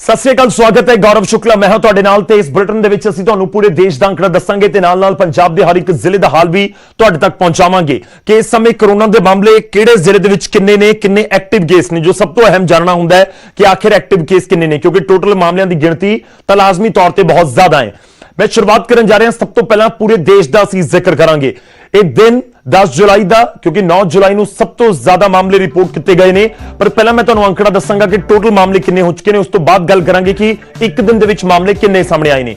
सत श्री अकाल, स्वागत है। गौरव शुक्ला मैं हां तुहाडे नाल ते इस बुलेटिन दे विच असीं तुहानूं पूरे देश दा अंकड़ा दस्सांगे ते नाल-नाल पंजाब दे हर एक जिले दा हाल भी तुहाडे तक पहुंचावांगे कि इस समय कोरोना दे मामले किहड़े जिले दे विच किन्ने ने, किन्ने एक्टिव केस ने। जो सब तो अहम जानना हुंदा है कि आखिर एक्टिव केस किन्ने ने, क्योंकि टोटल मामलों की गिणती तां लाजमी तौर ते बहुत ज्यादा है। मैं शुरुआत करन जा रहा सब तो पहला पूरे देश का असीं जिक्र करांगे। एक दिन 10 जुलाई का, क्योंकि 9 जुलाई को सब तो ज्यादा मामले रिपोर्ट किए गए हैं। पर पहला मैं तुहानूं अंकड़ा दसांगा कि टोटल मामले किन्ने हो चुके हैं, उस तो बाद गल करांगे कि एक दिन दे विच मामले किन्ने सामने आए हैं।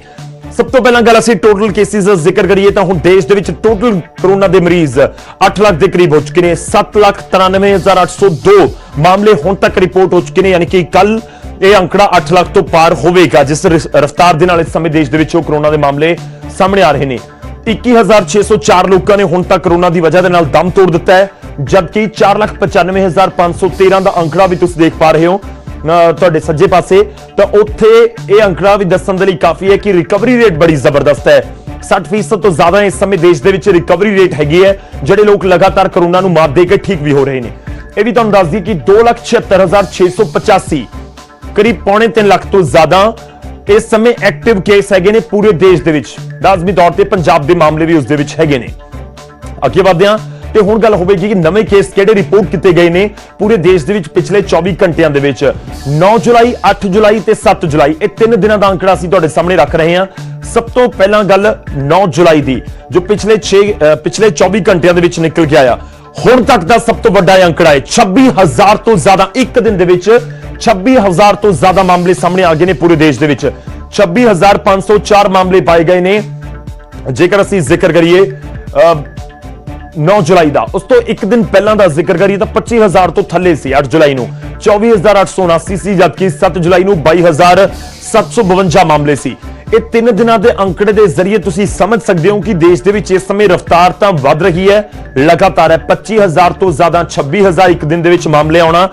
सब तो पहला गल असीं टोटल केसिस का जिक्र करिए तो हुण देश दे विच टोटल कोरोना के मरीज 8 लाख के करीब हो चुके हैं। 7,93,802 मामले हुण तक रिपोर्ट हो चुके हैं, यानी कि कल यह अंकड़ा 8 लाख तो पार होगा। जिस रफ्तार दे नाल इस समय देश दे विच कोरोना के मामले सामने आ रहे हैं। 21,604 लोगों ने हुण तक कोरोना की वजह नाल दम तोड़ दिता है, जबकि 4,95,513 का अंकड़ा भी तुसीं देख पा रहे हो तुहाडे सज्जे पासे। तो उत्थे यह अंकड़ा भी दस्सण दे लई काफी है कि रिकवरी रेट बड़ी जबरदस्त है। 60% तो ज्यादा इस समय देश दे विच रिकवरी रेट हैगी है, जिहड़े लोग लगातार कोरोना नूं मात दे के ठीक भी हो रहे हैं। यह भी तुहानूं दस दी कि 2,76,685 करीब 2.25 लाख तो ज्यादा इस समय एक्टिव केस हैगे ने पूरे देश दे विच। लाजमी तौर ते पंजाब दे मामले भी उस दे विच हैगे ने। अगे वधदे हां ते हुण गल होवेगी कि नवे केस किहड़े रिपोर्ट किए गए ने पूरे देश दे विच पिछले 24 घंटियां दे विच। 9 जुलाई, 8 जुलाई ते 7 जुलाई ये 3 दिनों का अंकड़ा असीं तुहाडे सामने रख रहे हां। सब तो पहला गल 9 जुलाई दी, जो पिछले 24 घंटियां दे विच निकल के आया। हुण तक दा सब तो वड्डा अंकड़ा है 26,000 तो ज्यादा एक दिन दे विच 26,000 तो ज्यादा मामले सामने आ गए ने पूरे देश दे विच। 26,504 मामले पाए गए ने। जेकर असीं जिक्र करिए 9 जुलाई का, उस तो एक दिन पहला का जिक्र करिए तो 25,000 तो थले सी 8 जुलाई को 24,879 सी, जबकि 7 जुलाई को 22,752 मामले सी। ये 3 दिनों के अंकड़े के जरिए तुसीं समझ सकते हो कि देश के विच इस समय रफ्तार तो वध रही है, लगातार है। 25,000 तो ज्यादा 26,000 एक दिन के विच मामले आना।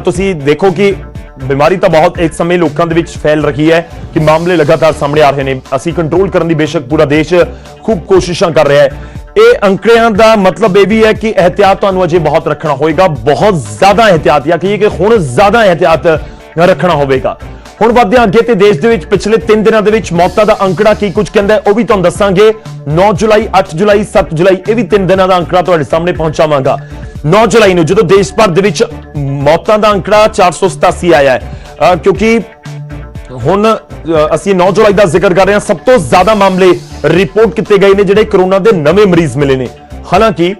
तुसीं देखो कि बीमारी तो बहुत एक समय लोगों के विच फैल रही है कि मामले लगातार सामने आ रहे हैं। असीं कंट्रोल करने की बेशक पूरा देश खूब कोशिशां कर रहा है। ये अंकड़ियां का मतलब यह भी है कि एहतियात तुहानूं अजे बहुत रखना होगा, बहुत ज्यादा एहतियात, या कहिए कि हुण ज्यादा एहतियात रखना होगा। हुण वधदे अगे ते देश दे विच पिछले 3 दिनों के विच मौतां दा अंकड़ा की कुछ कहंदा है, वह भी तुहानूं दस्सांगे। 9 जुलाई, 8 जुलाई, 7 जुलाई ये भी 3 दिनों का अंकड़ा तुहाडे सामने पहुंचावांगा। 9 जुलाई को जो देश भर दे विच मौतां दा अंकड़ा 487 आया है, क्योंकि हुण असीं 9 जुलाई का जिक्र कर रहे हैं। सब तो ज्यादा मामले रिपोर्ट किए गए हैं जिहड़े कोरोना के नवे मरीज मिले ने। हालांकि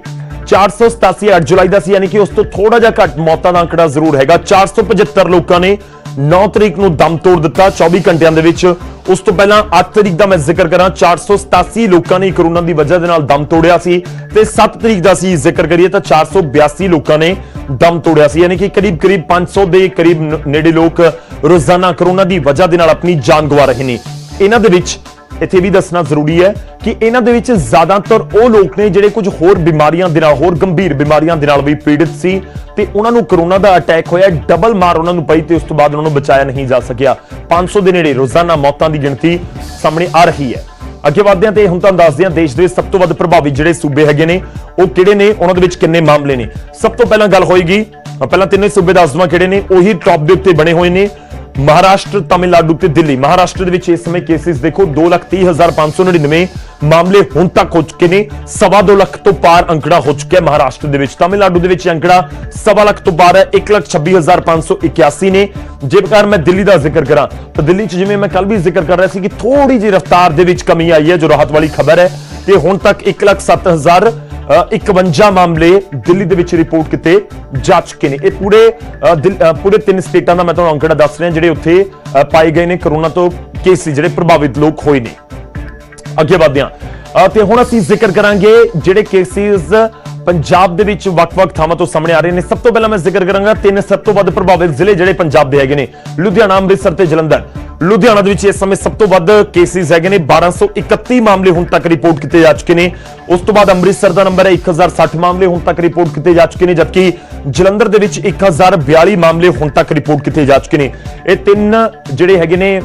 487 8 जुलाई का सी, यानी कि उस तो थोड़ा जिहा घट मौतां दा अंकड़ा जरूर हैगा। 475 लोगों ने 9 तरीक को दम तोड़ दिता 24 घंटिया दे विच। उस तो पहला 8 तरीक का मैं जिक्र करा 487 लोगों ने कोरोना की वजह दे नाल दम तोड़िया सी, ते 7 तरीक का सी जिक्र करिए तो 482 लोगों ने दम तोड़िया सी, यानी कि करीब 500 के करीब नेड़े लोग रोजाना कोरोना की वजह दे नाल अपनी जान गवा रहे हैं। इन्हां दे विच इत्थे भी दसना जरूरी है कि इन्हां दे विच ज्यादातर वो लोग ने जिहड़े कुछ होर बीमारियां दे नाल, होर गंभीर बीमारियां दे नाल भी पीड़ित सी, ते उन्हां नूं कोरोना दा अटैक होया, डबल मार उन्हां नूं पई ते उस तो बाद उन्हां नूं बचाया नहीं जा सकिया। 500 के नेड़े रोजाना मौतां की गिणती सामने आ रही है। अगे वधदे हां ते हुण तुहानूं दसदे हां देश दे सब तो वध प्रभावित जिहड़े सूबे हैगे ने वो किहड़े ने, उन्हां दे विच किन्ने मामले ने। सब तो पहला गल होएगी, पहला तीनों सूबे दस दवां किहड़े ने, उही टॉप दे उत्ते बने हुए ने महाराष्ट्र, तमिलनाडु ते दिल्ली। महाराष्ट्र दे विच इस समय केसेस देखो 2,30,599 मामले हुण तक हो चुके ने। 2.25 लाख तो पार अंकड़ा हो चुका है महाराष्ट्र दे विच। तमिलनाडु दे विच अंकड़ा 1.25 लाख तो पार है, 1,26,581 ने। जेकर मैं दिल्ली का जिक्र करा तो दिल्ली च जिवें मैं कल भी जिक्र कर रहा सी कि थोड़ी जी रफ्तार दे विच कमी आई है, जो राहत वाली खबर है। ते हुण तक 1,07,051 मामले दिल्ली दे विच रिपोर्ट किए जा चुके हैं। पूरे 3 स्टेटां दा मैं तुहानूं अंकड़ा दस रहा जिहड़े उत्थे पाए गए ने कोरोना तो केस जिहड़े प्रभावित लोग होए ने। अगे वधदे हां ते हुण असीं जिक्र करांगे जिहड़े केसेस पंजाब दे विच वख-वख थावां तो सामने आ रहे हैं। सब तो पहला मैं जिक्र करांगा 3 सब तो वध प्रभावित जिले जिहड़े पंजाब दे हैगे ने, लुधियाना, अमृतसर ते जलंधर। लुधियाना दे विच इस समय सब तो वध केसेस हैगे ने, 1231 मामले हुण तक रिपोर्ट किए जा चुके हैं। उस तो बाद अमृतसर का नंबर है 1060 मामले हुण तक रिपोर्ट किए जा चुके हैं, जबकि जलंधर दे विच 1042 मामले हुण तक रिपोर्ट किए जा चुके हैं। ये 3 जिहड़े हैगे ने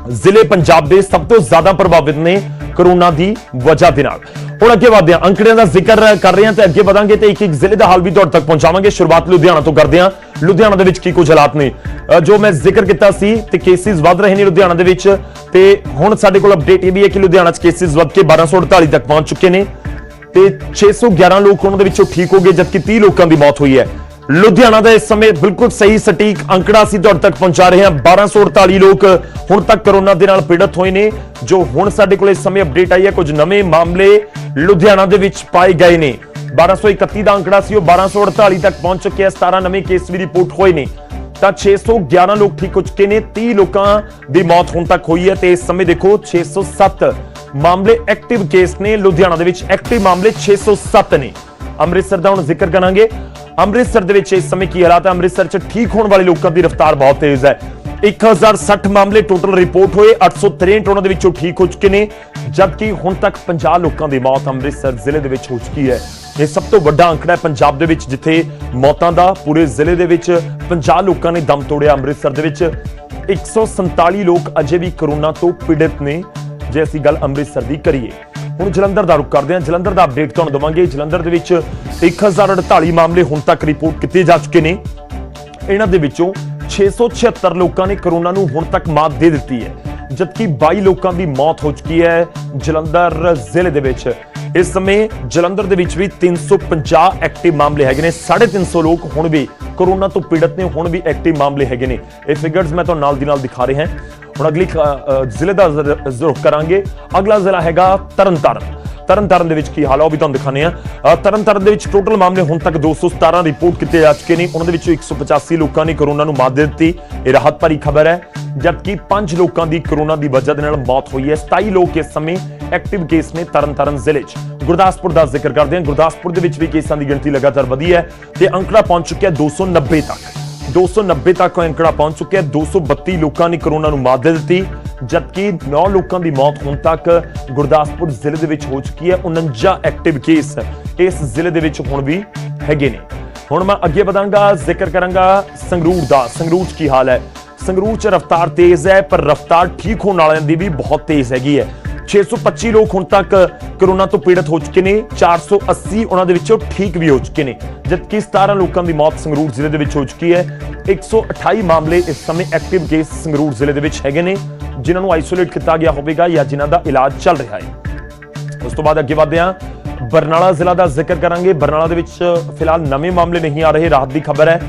जिले पंजाब दे सब तो ज्यादा प्रभावित ने कोरोना की वजह दे नाल। ਹੁਣ ਅੱਗੇ ਵਧਦੇ ਹਾਂ, ਅੰਕੜਿਆਂ ਦਾ ਜ਼ਿਕਰ ਕਰ ਰਹੇ ਹਾਂ ਤੇ ਅੱਗੇ ਵਧਾਂਗੇ ਤੇ ਇੱਕ ਇੱਕ ਜ਼ਿਲ੍ਹੇ ਦਾ ਹਾਲ ਵੀ ਤੁਹਾਡੇ ਤੱਕ ਪਹੁੰਚਾਵਾਂਗੇ। ਸ਼ੁਰੂਆਤ ਲੁਧਿਆਣਾ ਤੋਂ ਕਰਦੇ ਹਾਂ। ਲੁਧਿਆਣਾ ਦੇ ਵਿੱਚ ਕੀ ਕੁਝ ਹਾਲਾਤ ਨੇ ਜੋ ਮੈਂ ਜ਼ਿਕਰ ਕੀਤਾ ਸੀ ਤੇ ਕੇਸਿਸ ਵੱਧ ਰਹੇ ਨੇ ਲੁਧਿਆਣਾ ਦੇ ਵਿੱਚ, ਤੇ ਹੁਣ ਸਾਡੇ ਕੋਲ ਅਪਡੇਟ ਇਹ ਵੀ ਹੈ ਕਿ ਲੁਧਿਆਣਾ 'ਚ ਕੇਸਿਸ ਵੱਧ ਕੇ 1248 ਤੱਕ ਪਹੁੰਚ ਚੁੱਕੇ ਨੇ ਤੇ 611 ਲੋਕ ਉਹਨਾਂ ਦੇ ਵਿੱਚੋਂ ਠੀਕ ਹੋ ਗਏ, ਜਦਕਿ 30 ਲੋਕਾਂ ਦੀ ਮੌਤ ਹੋਈ ਹੈ। ਲੁਧਿਆਣਾ ਦਾ ਇਸ ਸਮੇਂ ਬਿਲਕੁਲ ਸਹੀ ਸਟੀਕ ਅੰਕੜਾ ਅਸੀਂ ਤੁਹਾਡੇ ਤੱਕ ਪਹੁੰਚਾ ਰਹੇ ਹਾਂ। 1248 ਲੋਕ ਹੁਣ ਤੱਕ ਕਰੋਨਾ ਦੇ ਨਾਲ ਪੀੜਤ ਹੋਏ ਨੇ। ਜੋ ਹੁਣ ਸਾਡੇ ਕੋਲ ਇਸ ਸਮੇਂ ਅਪਡੇਟ ਆਈ ਹੈ, ਕੁਝ ਨਵੇਂ ਮਾਮਲੇ ਲੁਧਿਆਣਾ ਦੇ ਵਿੱਚ ਪਾਏ ਗਏ ਨੇ। 1231 ਦਾ ਅੰਕੜਾ ਸੀ, ਉਹ 1248 ਤੱਕ ਪਹੁੰਚ ਚੁੱਕਿਆ। 17 ਨਵੇਂ ਕੇਸ ਵੀ ਰਿਪੋਰਟ ਹੋਏ ਨੇ ਤਾਂ 611 ਲੋਕ ਠੀਕ ਹੋ ਚੁੱਕੇ ਨੇ। 30 ਲੋਕਾਂ ਦੀ ਮੌਤ ਹੁਣ ਤੱਕ ਹੋਈ ਹੈ ਤੇ ਇਸ ਸਮੇਂ ਦੇਖੋ 607 ਮਾਮਲੇ ਐਕਟਿਵ ਕੇਸ ਨੇ। ਲੁਧਿਆਣਾ ਦੇ ਵਿੱਚ ਐਕਟਿਵ ਮਾਮਲੇ 607 ਨੇ। ਅੰਮ੍ਰਿਤਸਰ ਦਾ ਹੁਣ ਜ਼ਿਕਰ ਕਰਾਂਗੇ। ਅੰਮ੍ਰਿਤਸਰ ਦੇ ਵਿੱਚ ਇਸ ਸਮੇਂ ਕੀ ਹਾਲਾਤ ਹੈ? ਅੰਮ੍ਰਿਤਸਰ 'ਚ ਠੀਕ ਹੋਣ ਵਾਲੇ ਲੋਕਾਂ ਦੀ ਰਫ਼ਤਾਰ ਬਹੁਤ ਤੇਜ਼ ਹੈ। 1060 ਮਾਮਲੇ ਟੋਟਲ ਰਿਪੋਰਟ ਹੋਏ, 863 ਉਹਨਾਂ ਦੇ ਵਿੱਚੋਂ ਠੀਕ ਹੋ ਚੁੱਕੇ ਨੇ, ਜਦਕਿ ਹੁਣ ਤੱਕ 50 ਲੋਕਾਂ ਦੀ ਮੌਤ ਅੰਮ੍ਰਿਤਸਰ ਜ਼ਿਲ੍ਹੇ ਦੇ ਵਿੱਚ ਹੋ ਚੁੱਕੀ ਹੈ। ਇਹ ਸਭ ਤੋਂ ਵੱਡਾ ਅੰਕੜਾ ਹੈ ਪੰਜਾਬ ਦੇ ਵਿੱਚ, ਜਿੱਥੇ ਮੌਤਾਂ ਦਾ ਪੂਰੇ ਜ਼ਿਲ੍ਹੇ ਦੇ ਵਿੱਚ 50 ਲੋਕਾਂ ਨੇ ਦਮ ਤੋੜਿਆ। ਅੰਮ੍ਰਿਤਸਰ ਦੇ ਵਿੱਚ 147 ਲੋਕ ਅਜੇ ਵੀ ਕੋਰੋਨਾ ਤੋਂ ਪੀੜਤ ਨੇ, ਜੇ ਅਸੀਂ ਗੱਲ ਅੰਮ੍ਰਿਤਸਰ ਦੀ ਕਰੀਏ। ਹੁਣ ਜਲੰਧਰ ਦਾ ਰੁਖ ਕਰਦੇ ਹਾਂ। ਜਲੰਧਰ ਦਾ ਅਪਡੇਟ ਤੁਹਾਨੂੰ ਦਵਾਂਗੇ। ਜਲੰਧਰ ਦੇ ਵਿੱਚ 1048 ਮਾਮਲੇ ਹੁਣ ਤੱਕ ਰਿਪੋਰਟ ਕੀਤੇ ਜਾ ਚੁੱਕੇ ਨੇ। ਇਹਨਾਂ ਦੇ ਵਿੱਚੋਂ 676 ਲੋਕਾਂ ਨੇ ਕੋਰੋਨਾ ਨੂੰ ਹੁਣ ਤੱਕ ਮਾਤ ਦੇ ਦਿੱਤੀ ਹੈ, ਜਦਕਿ 22 ਲੋਕਾਂ ਦੀ ਮੌਤ ਹੋ ਚੁੱਕੀ ਹੈ ਜਲੰਧਰ ਜ਼ਿਲ੍ਹੇ ਦੇ ਵਿੱਚ। ਇਸ ਸਮੇਂ ਜਲੰਧਰ ਦੇ ਵਿੱਚ ਵੀ 350 ਐਕਟਿਵ ਮਾਮਲੇ ਹੈਗੇ ਨੇ। 350 ਲੋਕ ਹੁਣ ਵੀ ਕੋਰੋਨਾ ਤੋਂ ਪੀੜਤ ਨੇ, ਹੁਣ ਵੀ ਐਕਟਿਵ ਮਾਮਲੇ ਹੈਗੇ ਨੇ। ਇਹ ਫਿਗਰਸ ਮੈਂ ਤੁਹਾਨੂੰ ਨਾਲ ਦੀ ਨਾਲ ਦਿਖਾ ਰਿਹਾ ਹਾਂ। ਹੁਣ ਅਗਲੀ ਜ਼ਿਲ੍ਹੇ ਦਾ ਰੁਖ ਕਰਾਂਗੇ। ਅਗਲਾ ਜ਼ਿਲ੍ਹਾ ਹੈਗਾ ਤਰਨਤਾਰਨ। ਤਰਨਤਾਰਨ ਦੇ ਵਿੱਚ ਕੀ ਹਾਲ ਹੈ ਉਹ ਵੀ ਤੁਹਾਨੂੰ ਦਿਖਾਣੇ ਆ। ਤਰਨਤਾਰਨ ਦੇ ਵਿੱਚ ਟੋਟਲ ਮਾਮਲੇ ਹੁਣ ਤੱਕ 217 ਰਿਪੋਰਟ ਕੀਤੇ ਜਾ ਚੁੱਕੇ ਨੇ। ਉਹਨਾਂ ਦੇ ਵਿੱਚੋਂ 185 ਲੋਕਾਂ ਨੇ ਕੋਰੋਨਾ ਨੂੰ ਮਾਤ ਦੇ ਦਿੱਤੀ। ਇਹ ਰਾਹਤ ਭਰੀ ਖਬਰ ਹੈ, ਜਦਕਿ 5 ਲੋਕਾਂ ਦੀ ਕੋਰੋਨਾ ਦੀ ਵਜ੍ਹਾ ਦੇ ਨਾਲ ਮੌਤ ਹੋਈ ਹੈ। 27 ਲੋਕ ਇਸ ਸਮੇਂ ਐਕਟਿਵ ਕੇਸ ਨੇ ਤਰਨਤਾਰਨ ਜ਼ਿਲ੍ਹੇ 'ਚ। ਗੁਰਦਾਸਪੁਰ ਦਾ ਜ਼ਿਕਰ ਕਰਦੇ ਹਾਂ। ਗੁਰਦਾਸਪੁਰ ਦੇ ਵਿੱਚ ਵੀ ਕੇਸਾਂ ਦੀ ਗਿਣਤੀ ਲਗਾਤਾਰ ਵਧੀ ਹੈ ਤੇ ਅੰਕੜਾ ਪਹੁੰਚ ਚੁੱਕਿਆ 290 ਤੱਕ। 290 ਤੱਕ ਅੰਕੜਾ ਪਹੁੰਚ ਚੁੱਕਿਆ। 232 ਲੋਕਾਂ ਨੇ ਕੋਰੋਨਾ ਨੂੰ ਮਾਤ ਦੇ ਦਿੱਤੀ, ਜਦਕਿ 9 ਲੋਕਾਂ ਦੀ ਮੌਤ ਹੁਣ ਤੱਕ ਗੁਰਦਾਸਪੁਰ ਜ਼ਿਲ੍ਹੇ ਦੇ ਵਿੱਚ ਹੋ ਚੁੱਕੀ ਹੈ। 49 ਐਕਟਿਵ ਕੇਸ ਇਸ ਜ਼ਿਲ੍ਹੇ ਦੇ ਵਿੱਚ ਹੁਣ ਵੀ ਹੈਗੇ ਨੇ। ਹੁਣ ਮੈਂ ਅੱਗੇ ਵਧਾਂਗਾ, ਜ਼ਿਕਰ ਕਰਾਂਗਾ ਸੰਗਰੂਰ ਦਾ। ਸੰਗਰੂਰ 'ਚ ਕੀ ਹਾਲ ਹੈ? ਸੰਗਰੂਰ 'ਚ ਰਫ਼ਤਾਰ ਤੇਜ਼ ਹੈ, ਪਰ ਰਫ਼ਤਾਰ ਠੀਕ ਹੋਣ ਵਾਲਿਆਂ ਦੀ ਵੀ ਬਹੁਤ ਤੇਜ਼ ਹੈਗੀ ਹੈ। 625 ਲੋਕ ਹੁਣ ਤੱਕ ਕੋਰੋਨਾ ਤੋਂ ਪੀੜਤ ਹੋ ਚੁੱਕੇ ਨੇ। 480 ਉਹਨਾਂ ਦੇ ਵਿੱਚੋਂ ਠੀਕ ਵੀ ਹੋ ਚੁੱਕੇ ਨੇ, ਜਦਕਿ 17 ਲੋਕਾਂ ਦੀ ਮੌਤ ਸੰਗਰੂਰ ਜ਼ਿਲ੍ਹੇ ਦੇ ਵਿੱਚ ਹੋ ਚੁੱਕੀ ਹੈ। 128 ਮਾਮਲੇ ਇਸ ਸਮੇਂ ਐਕਟਿਵ ਕੇਸ ਸੰਗਰੂਰ ਜ਼ਿਲ੍ਹੇ ਦੇ ਵਿੱਚ ਹੈਗੇ ਨੇ, ਜਿਨ੍ਹਾਂ ਨੂੰ ਆਈਸੋਲੇਟ ਕੀਤਾ ਗਿਆ ਹੋਵੇਗਾ ਜਾਂ ਜਿਨ੍ਹਾਂ ਦਾ ਇਲਾਜ ਚੱਲ ਰਿਹਾ ਹੈ। ਉਸ ਤੋਂ ਬਾਅਦ ਅੱਗੇ ਵਧਦੇ ਹਾਂ। ਬਰਨਾਲਾ ਜ਼ਿਲ੍ਹਾ ਦਾ ਜ਼ਿਕਰ ਕਰਾਂਗੇ। ਬਰਨਾਲਾ ਦੇ ਵਿੱਚ ਫਿਲਹਾਲ ਨਵੇਂ ਮਾਮਲੇ ਨਹੀਂ ਆ ਰਹੇ, ਰਾਹਤ ਦੀ ਖਬਰ ਹੈ।